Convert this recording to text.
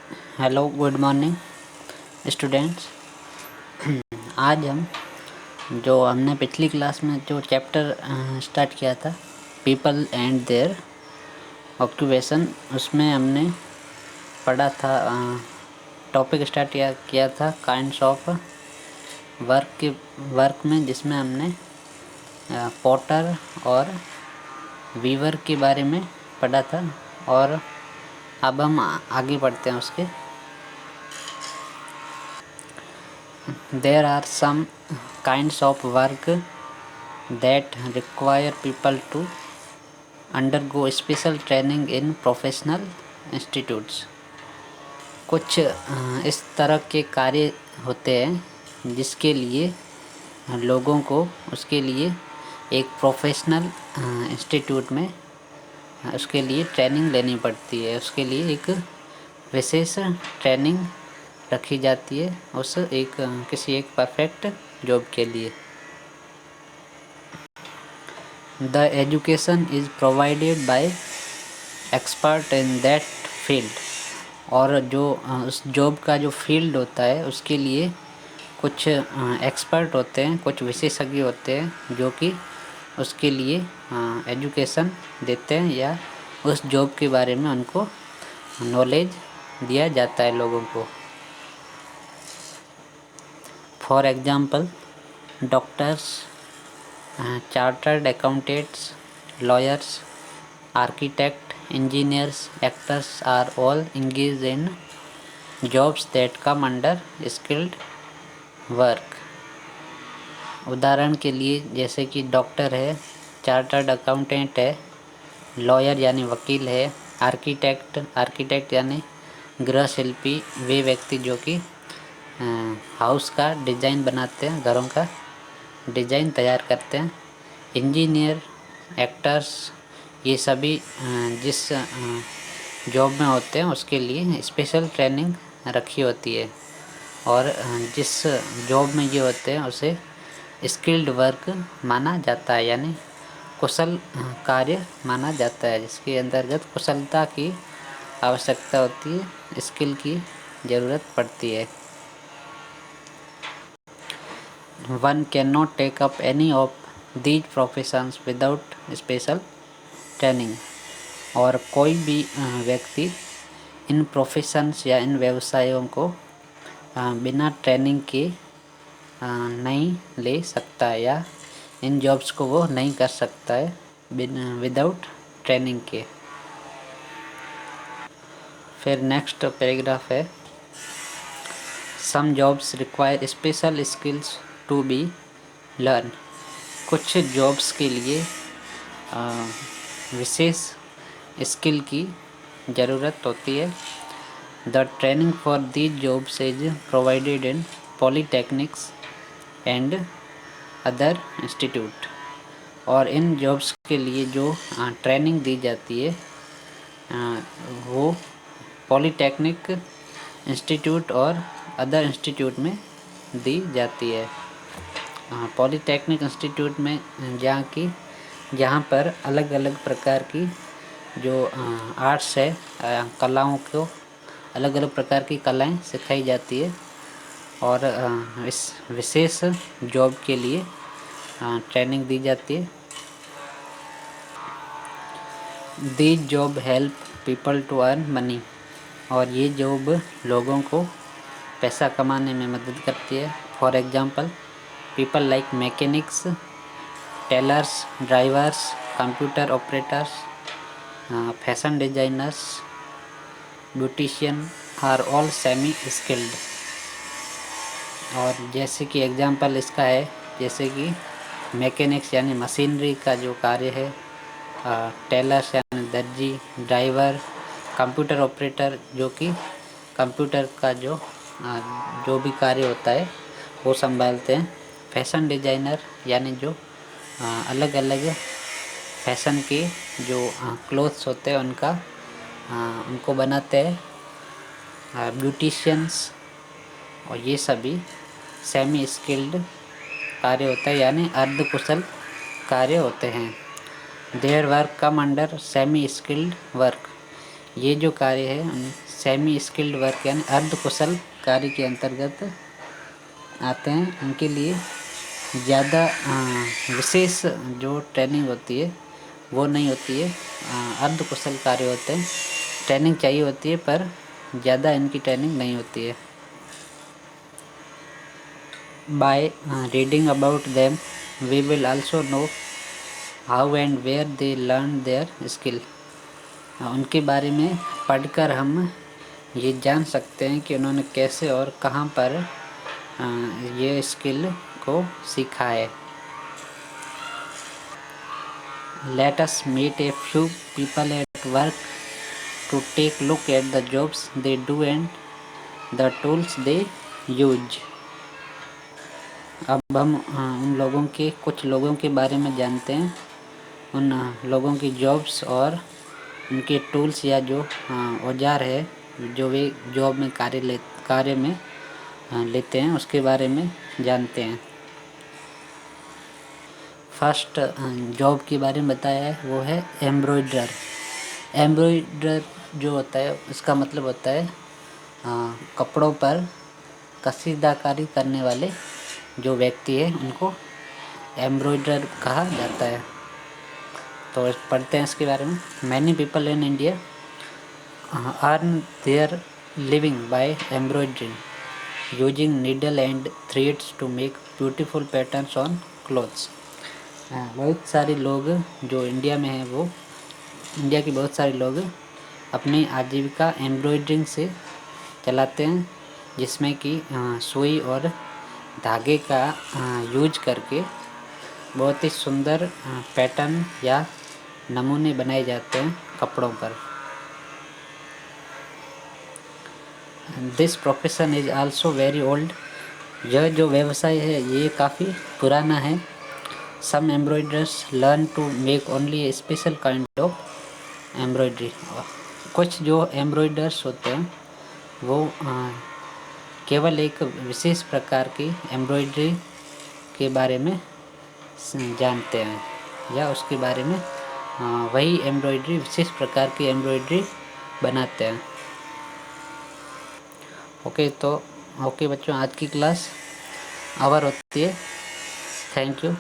Hello, good morning students. आज हम जो हमने पिछली क्लास में जो चैप्टर स्टार्ट किया था, पीपल एंड देयर ऑक्यूपेशन, उसमें हमने पढ़ा था, टॉपिक स्टार्ट किया था काइंड्स ऑफ वर्क में, जिसमें हमने पॉटर और वीवर के बारे में पढ़ा था। और अब हम आगे बढ़ते हैं उसके। There are some kinds of work that require people to undergo special training in professional institutes। कुछ इस तरह के कार्य होते हैं जिसके लिए लोगों को उसके लिए एक प्रोफेशनल इंस्टीट्यूट में उसके लिए ट्रेनिंग लेनी पड़ती है। उसके लिए एक विशेष ट्रेनिंग रखी जाती है उस किसी एक परफेक्ट जॉब के लिए। The education is provided by expert in that field. और जो उस जॉब का जो फील्ड होता है उसके लिए कुछ एक्सपर्ट होते हैं, कुछ विशेषज्ञ होते हैं जो कि उसके लिए एजुकेशन देते हैं या उस जॉब के बारे में उनको नॉलेज दिया जाता है लोगों को। For example, doctors, chartered accountants, lawyers, architect, engineers, actors are all engaged in jobs that come under skilled work। उदाहरण के लिए जैसे कि डॉक्टर है, चार्टर्ड अकाउंटेंट है, लॉयर यानी वकील है, आर्किटेक्ट यानी गृह शिल्पी, वे व्यक्ति जो कि हाउस का डिज़ाइन बनाते हैं, घरों का डिज़ाइन तैयार करते हैं, इंजीनियर, एक्टर्स, ये सभी जिस जॉब में होते हैं उसके लिए स्पेशल ट्रेनिंग रखी होती है। और जिस जॉब में ये होते हैं उसे स्किल्ड वर्क माना जाता है, यानी कुशल कार्य माना जाता है, जिसके अंतर्गत कुशलता की आवश्यकता होती है, स्किल की ज़रूरत पड़ती है। One cannot take up any of these professions without special training। और कोई भी व्यक्ति इन प्रोफेशंस या इन व्यवसायों को बिना ट्रेनिंग के नहीं ले सकता है, या इन जॉब्स को वो नहीं कर सकता है विदाउट ट्रेनिंग के। फिर नेक्स्ट पैराग्राफ है, some jobs require special skills to be learn. कुछ जॉब्स के लिए विशेष स्किल की ज़रूरत होती है। The training for these jobs is provided in polytechnics and other institute. और इन जॉब्स के लिए जो ट्रेनिंग दी जाती है वो पॉलीटेक्निक इंस्टीट्यूट और अदर इंस्टीट्यूट में दी जाती है। पॉलीटेक्निक इंस्टीट्यूट में जहाँ पर अलग अलग प्रकार की जो आर्ट्स है, कलाओं को अलग अलग प्रकार की कलाएं सिखाई जाती है, और इस विशेष जॉब के लिए ट्रेनिंग दी जाती है। These job help people to earn money. और ये जॉब लोगों को पैसा कमाने में मदद करती है। For example, people like mechanics, tailors, drivers, computer operators, fashion designers, beautician are all semi skilled. और जैसे कि एग्जांपल इसका है, जैसे कि मैकेनिक्स यानी मशीनरी का जो कार्य है, टेलर्स यानी दर्जी, ड्राइवर, कंप्यूटर ऑपरेटर जो कि कंप्यूटर का जो भी कार्य होता है वो संभालते हैं, फैशन डिजाइनर यानी जो अलग अलग फैशन के जो क्लोथ्स होते हैं उनको बनाते हैं, ब्यूटिशियंस, और ये सभी सेमी स्किल्ड कार्य होता है, यानी अर्धकुशल कार्य होते हैं। Their work come under semi skilled work. ये जो कार्य है सेमी स्किल्ड वर्क यानी अर्ध कुशल कार्य के अंतर्गत आते हैं। उनके लिए ज़्यादा विशेष जो ट्रेनिंग होती है वो नहीं होती है। अर्ध कुशल कार्य होते हैं, ट्रेनिंग चाहिए होती है पर ज़्यादा इनकी ट्रेनिंग नहीं होती है। By reading about them we will also know how and where they learn their skill. उनके बारे में पढ़कर हम ये जान सकते हैं कि उन्होंने कैसे और कहाँ पर ये स्किल को सीखा है। Let us meet a few people at work to take look at the jobs they do and the tools they use। अब हम उन लोगों के कुछ लोगों के बारे में जानते हैं, उन लोगों की जॉब्स और उनके टूल्स या जो औजार है जो वे जॉब में कार्य में लेते हैं उसके बारे में जानते हैं। फर्स्ट जॉब के बारे में बताया है वो है एम्ब्रॉयडर। एम्ब्रॉयडर जो होता है उसका मतलब होता है कपड़ों पर कसीदाकारी करने वाले जो व्यक्ति है उनको एम्ब्रॉयडर कहा जाता है। तो पढ़ते हैं इसके बारे में। Many people in India earn their living by embroidering using needle and threads to make beautiful patterns on clothes. बहुत सारे लोग जो इंडिया में हैं वो इंडिया के बहुत सारे लोग अपनी आजीविका एम्ब्रॉयडरिंग से चलाते हैं, जिसमें कि सुई और धागे का यूज करके बहुत ही सुंदर पैटर्न या नमूने बनाए जाते हैं कपड़ों पर। This profession is also very old. यह जो व्यवसाय है ये काफ़ी पुराना है। Some embroiders learn to make only a special kind of embroidery. कुछ जो एम्ब्रॉयडर्स होते हैं वो केवल एक विशेष प्रकार की एम्ब्रॉयडरी के बारे में जानते हैं या उसके बारे में वही एम्ब्रॉयडरी विशेष प्रकार की एम्ब्रॉयडरी बनाते हैं। ओके बच्चों, आज की क्लास ओवर होती है। Thank you.